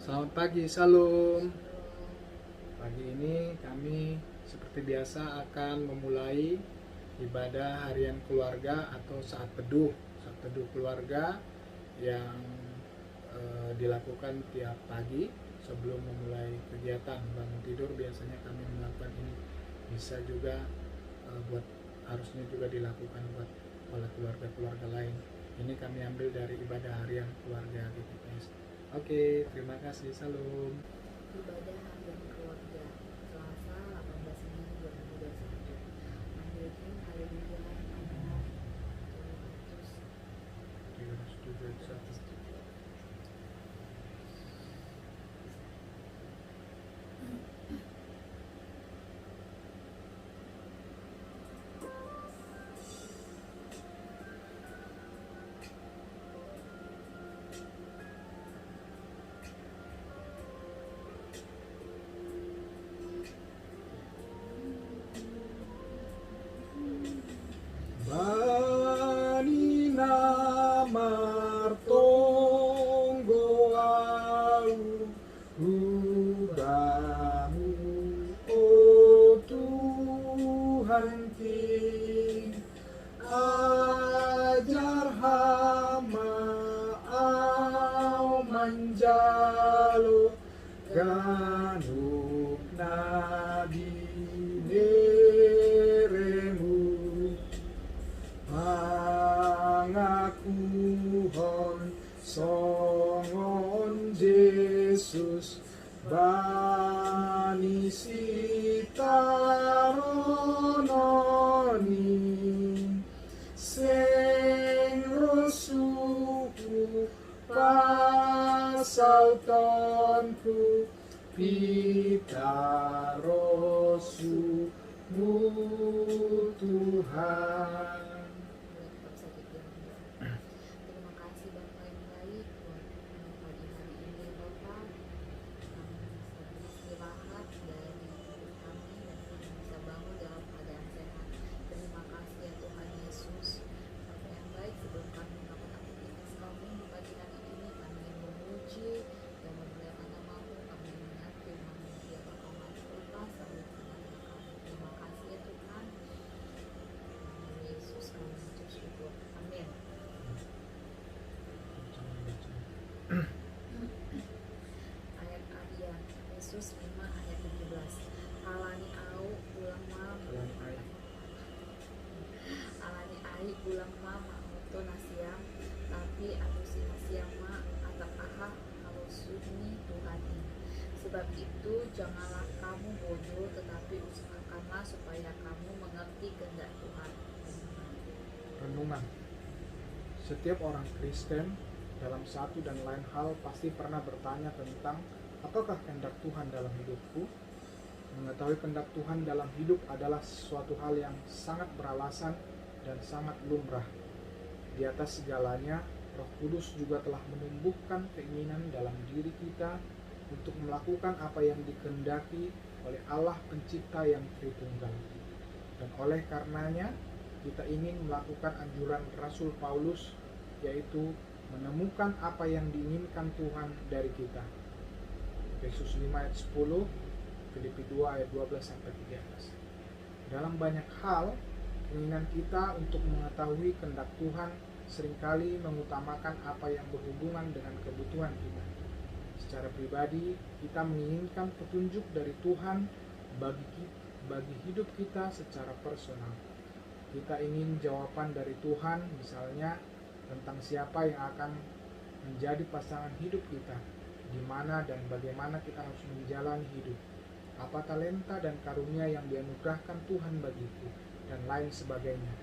Selamat pagi, Salam. Pagi ini kami seperti biasa akan memulai ibadah harian keluarga atau saat teduh keluarga yang dilakukan tiap pagi sebelum memulai kegiatan bangun tidur. Biasanya kami melakukan ini, bisa juga harusnya juga dilakukan oleh keluarga-keluarga lain. Ini kami ambil dari ibadah harian keluarga GKPS. Oke, terima kasih. Salam. Ibadah harian keluarga Selasa 18 Mei 2021. Mandirin haleluya nomor 371. Bani namar tonggo au ubamu, oh Tuhan ki ajar hama au manjalo ganuk nabi neremu mangakuhon songon Yesus bani sitarononi sing rosuku pasal tonku pitarosumu Tuhan. Terima kasih Bapak yang baik buat pagi hari ini Bapak. Kami bisa beristirahat dari hidup kami dan kami bisa bangun dalam keadaan sehat. Terima kasih ya Tuhan Yesus. Bapak yang baik, sebelum kami melakukan aktivitas kami di pagi hari ini, kami ingin memuji dan memuliakan nama-Mu. Kami mengingat firman-Mu dia bakal masuk lepas sampai kami. Terima kasih ya Tuhan. Yesus kami mengucap syukur. Amin. Ayat Adia Yesus 5 ayat 17. Alani au ulang mam Alani ai ulang mama moto nasiam tapi anusi nasiama atap aha halusuni Tuhani. Sebab itu janganlah kamu bodoh, tetapi usahakanlah supaya kamu mengerti kehendak Tuhan. Renungan. Setiap orang Kristen dalam satu dan lain hal pasti pernah bertanya tentang apakah kehendak Tuhan dalam hidupku. Mengetahui kehendak Tuhan dalam hidup adalah suatu hal yang sangat beralasan dan sangat lumrah. Di atas segalanya, Roh Kudus juga telah menumbuhkan keinginan dalam diri kita untuk melakukan apa yang dikehendaki oleh Allah Pencipta yang Tritunggal. Dan oleh karenanya, kita ingin melakukan anjuran Rasul Paulus, yaitu menemukan apa yang diinginkan Tuhan dari kita. Efesus 5 ayat 10, Filipi 2 ayat 12-13. Dalam banyak hal, keinginan kita untuk mengetahui kehendak Tuhan seringkali mengutamakan apa yang berhubungan dengan kebutuhan kita. Secara pribadi, kita menginginkan petunjuk dari Tuhan bagi hidup kita secara personal. Kita ingin jawaban dari Tuhan, misalnya tentang siapa yang akan menjadi pasangan hidup kita, di mana dan bagaimana kita harus menjalani hidup, apa talenta dan karunia yang dianugerahkan Tuhan bagiku, dan lain sebagainya.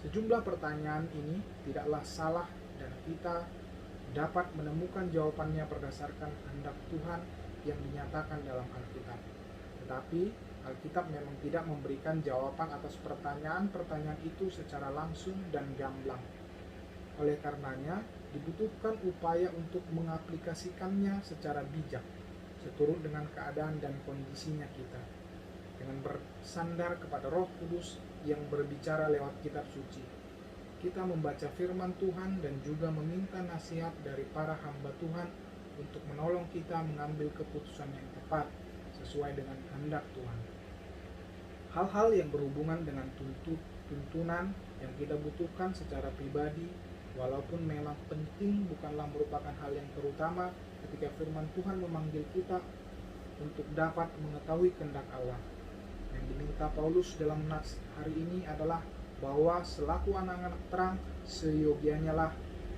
Sejumlah pertanyaan ini tidaklah salah dan kita dapat menemukan jawabannya berdasarkan kehendak Tuhan yang dinyatakan dalam Alkitab. Tetapi Alkitab memang tidak memberikan jawaban atas pertanyaan-pertanyaan itu secara langsung dan gamblang. Oleh karenanya, dibutuhkan upaya untuk mengaplikasikannya secara bijak, seturut dengan keadaan dan kondisinya kita, dengan bersandar kepada Roh Kudus yang berbicara lewat kitab suci. Kita membaca firman Tuhan dan juga meminta nasihat dari para hamba Tuhan untuk menolong kita mengambil keputusan yang tepat sesuai dengan kehendak Tuhan. Hal-hal yang berhubungan dengan tuntunan yang kita butuhkan secara pribadi, walaupun memang penting, bukanlah merupakan hal yang terutama ketika firman Tuhan memanggil kita untuk dapat mengetahui kehendak Allah. Yang diminta Paulus dalam nats hari ini adalah bahwa selaku anak-anak terang, seyogianya lah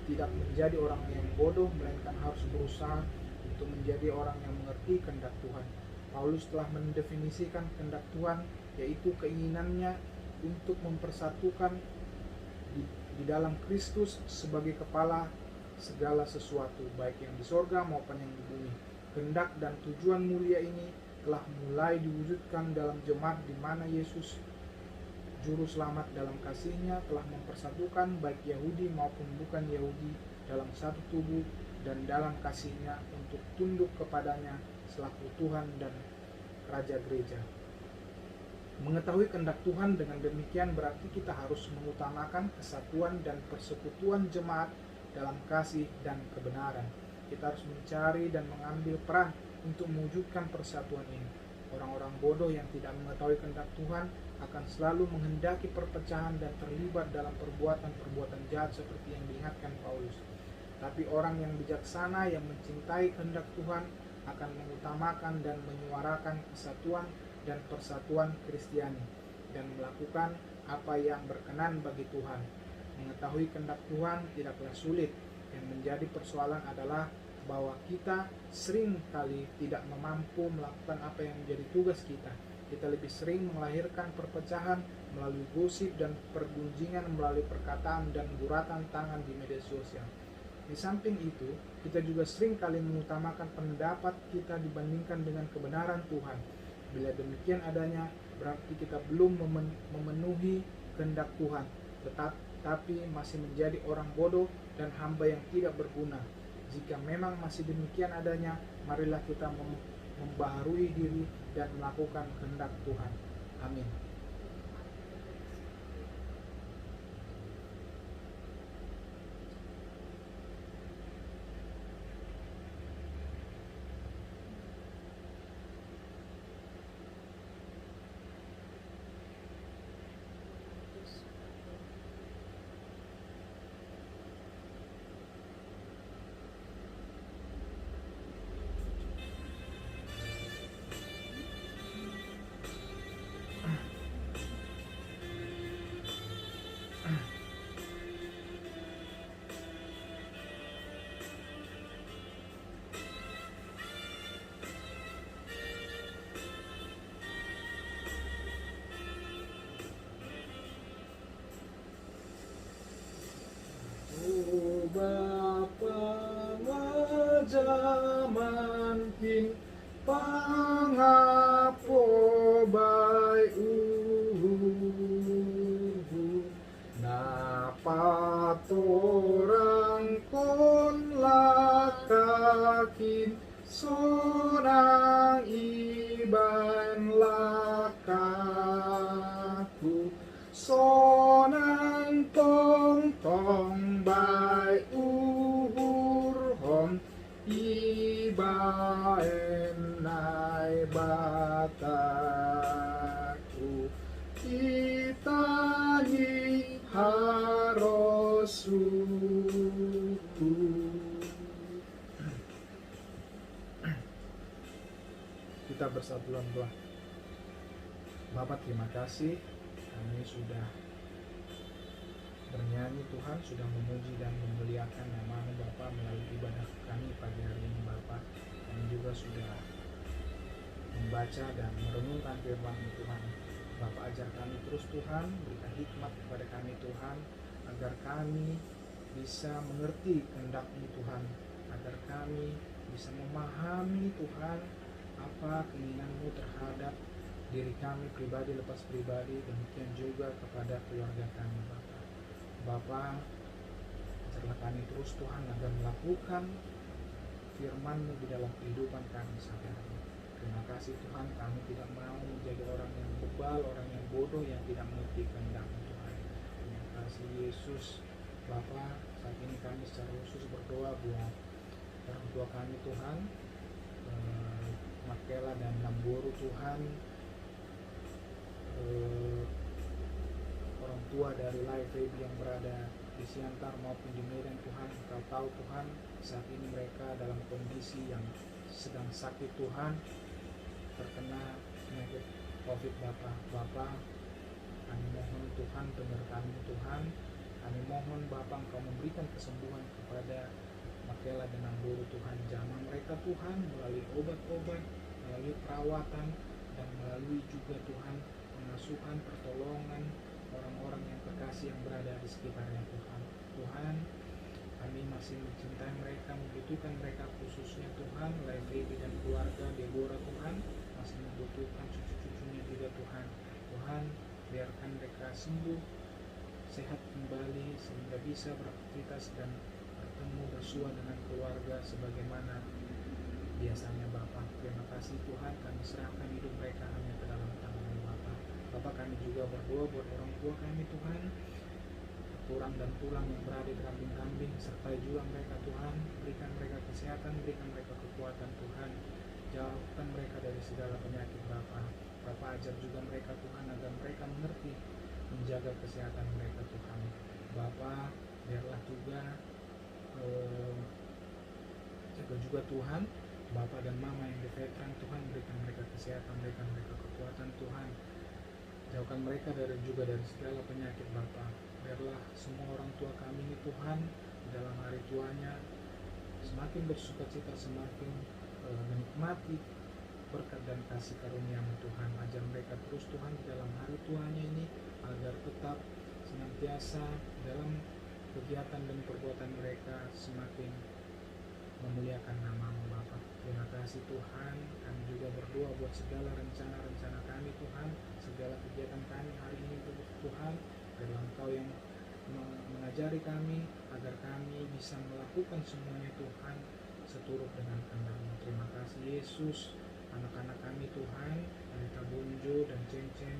tidak menjadi orang yang bodoh, melainkan harus berusaha untuk menjadi orang yang mengerti kehendak Tuhan. Paulus telah mendefinisikan kehendak Tuhan, yaitu keinginannya untuk mempersatukan di dalam Kristus sebagai kepala segala sesuatu, baik yang di sorga maupun yang di bumi. Kehendak dan tujuan mulia ini telah mulai diwujudkan dalam jemaat di mana Yesus, Juru Selamat dalam kasih-Nya, telah mempersatukan baik Yahudi maupun bukan Yahudi dalam satu tubuh dan dalam kasih-Nya untuk tunduk kepadanya selaku Tuhan dan Raja Gereja. Mengetahui kehendak Tuhan dengan demikian berarti kita harus mengutamakan kesatuan dan persekutuan jemaat dalam kasih dan kebenaran. Kita harus mencari dan mengambil peran untuk mewujudkan persatuan ini. Orang-orang bodoh yang tidak mengetahui kehendak Tuhan akan selalu menghendaki perpecahan dan terlibat dalam perbuatan-perbuatan jahat seperti yang diingatkan Paulus. Tapi orang yang bijaksana yang mencintai kehendak Tuhan akan mengutamakan dan menyuarakan kesatuan dan persatuan Kristiani dan melakukan apa yang berkenan bagi Tuhan. Mengetahui kehendak Tuhan tidaklah sulit. Yang menjadi persoalan adalah bahwa kita sering kali tidak mampu melakukan apa yang menjadi tugas kita. Kita lebih sering melahirkan perpecahan melalui gosip dan pergunjingan melalui perkataan dan guratan tangan di media sosial. Di samping itu, kita juga sering kali mengutamakan pendapat kita dibandingkan dengan kebenaran Tuhan. Bila demikian adanya, berarti kita belum memenuhi kehendak Tuhan, tetapi masih menjadi orang bodoh dan hamba yang tidak berguna. Jika memang masih demikian adanya, marilah kita membaharui diri dan melakukan kehendak Tuhan. Amin. Bapa ngajaman kin pangapo bai napa torang kon lakakin sonang iban lakaku sonang tong tong bai uhur hom ibaen nai bataku itani harosuku. Kita bersatu dalam doa. Bapak, terima kasih kami sudah bernyanyi, Tuhan sudah memuji dan memuliakan nama-Mu Bapa melalui ibadah kami pagi hari ini Bapa. Kami juga sudah membaca dan merenungkan firman-Mu Tuhan. Bapa, ajar kami terus Tuhan, berikan hikmat kepada kami Tuhan, agar kami bisa mengerti kehendak-Mu Tuhan, agar kami bisa memahami Tuhan apa keinginan-Mu terhadap diri kami pribadi lepas pribadi, demikian juga kepada keluarga kami Bapa. Bapa, ajarlah kami terus Tuhan agar melakukan firman-Mu di dalam kehidupan kami sehari-hari. Terima kasih Tuhan, kami tidak mau menjadi orang yang bebal, orang yang bodoh yang tidak mengerti kehendak-Mu Tuhan. Terima kasih Yesus. Bapa, saat ini kami secara khusus berdoa buat orang tua kami Tuhan, Makela dan Namburu Tuhan, orang tua dari Lai Feby yang berada di Siantar maupun di Medan Tuhan. Engkau tahu Tuhan, saat ini mereka dalam kondisi yang sedang sakit Tuhan, terkena penyakit COVID Bapa. Kami mohon Tuhan penyertaan Tuhan. Kami mohon Bapa Engkau memberikan kesembuhan kepada Makela dan Namburu Tuhan. Jamah mereka Tuhan melalui obat-obat, melalui perawatan, dan melalui juga Tuhan pengasuhan, pertolongan orang-orang yang terkasih yang berada di sekitarnya Tuhan. Tuhan, kami masih mencintai mereka, membutuhkan mereka khususnya Tuhan, Lai Feby dan keluarga, Deborah Tuhan, masih membutuhkan cucu-cucunya juga Tuhan. Tuhan, biarkan mereka sembuh, sehat kembali, sehingga bisa beraktivitas dan bertemu bersua dengan keluarga sebagaimana biasanya Bapa. Terima kasih Tuhan, kami serahkan hidup mereka hanya ke dalam tangan Bapa. Bapa, kami juga berdoa buat orang tua kami Tuhan, tulang dan tulang yang berada di kambing-kambing, sertai juga mereka Tuhan, berikan mereka kesehatan, berikan mereka kekuatan Tuhan, jauhkan mereka dari segala penyakit Bapa. Bapa, ajar juga mereka Tuhan agar mereka mengerti menjaga kesehatan mereka Tuhan. Bapa, biarlah juga jaga juga Tuhan Bapa dan Mama yang di veteran Tuhan, berikan mereka kesehatan, berikan mereka kekuatan Tuhan, jauhkan mereka dari segala penyakit Bapa. Biarlah semua orang tua kami ini Tuhan dalam hari tuanya semakin bersuka cita, semakin menikmati berkat dan kasih karunia-Mu Tuhan. Ajar mereka terus Tuhan di dalam hari tuanya ini agar tetap senantiasa dalam kegiatan dan perbuatan mereka semakin memuliakan nama-Mu Bapa. Terima kasih Tuhan. Kami juga berdoa buat segala rencana-rencana kami Tuhan, segala kegiatan kami hari ini Tuhan, biarlah Engkau yang mengajari kami agar kami bisa melakukan semuanya Tuhan seturut dengan kehendak-Mu. Terima kasih Yesus. Anak-anak kami Tuhan, Alita Bonjo dan Cen-Cen,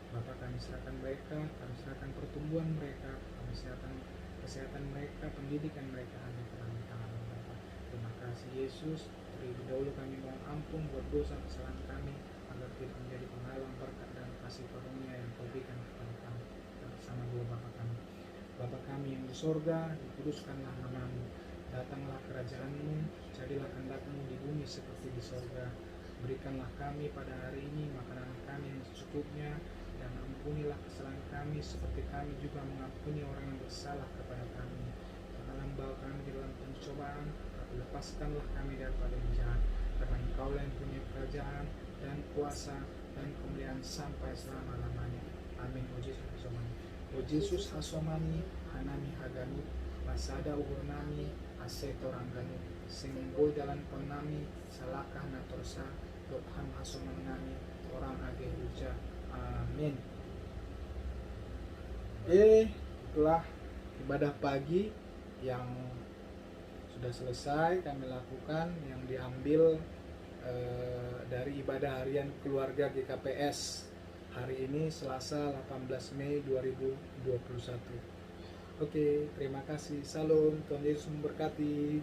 Bapak kami serahkan mereka, kami serahkan pertumbuhan mereka, kami serahkan kesehatan mereka, pendidikan mereka hanya ke dalam tangan Bapak. Terima kasih Yesus. Terlebih dahulu kami mohon ampun buat dosa kesalahan kami, agar tidak menjadi penghalang berkat dan kasih karunia yang Kau berikan kepada kami bersama dua Bapa kami. Bapa kami yang di sorga, dikuduskanlah nama-Mu. Datanglah kerajaan-Mu, jadilah kehendak-Mu di bumi seperti di sorga. Berikanlah kami pada hari ini makanan kami yang secukupnya, dan ampunilah kesalahan kami seperti kami juga mengampuni orang yang bersalah kepada kami. Janganlah membawa kami di dalam pencobaan, tapi lepaskanlah kami daripada yang jahat. Karena Engkau-lah yang punya kerajaan dan kuasa dan kemuliaan sampai selama-lamanya. Amin. O Yesus Hasomani, O Yesus Hasomani, Hanami Hagani, Masada Uhur Nami, Asetorang Gani, Senggol Jalan Penami, Salakah Natorsa, Dotham Hasoman Nami, Orang Age Huja. Amin. Itulah ibadah pagi yang sudah selesai kami lakukan, yang diambil dari ibadah harian keluarga GKPS hari ini Selasa 18 Mei 2021. Oke, terima kasih. Salam, Tuhan Yesus memberkati.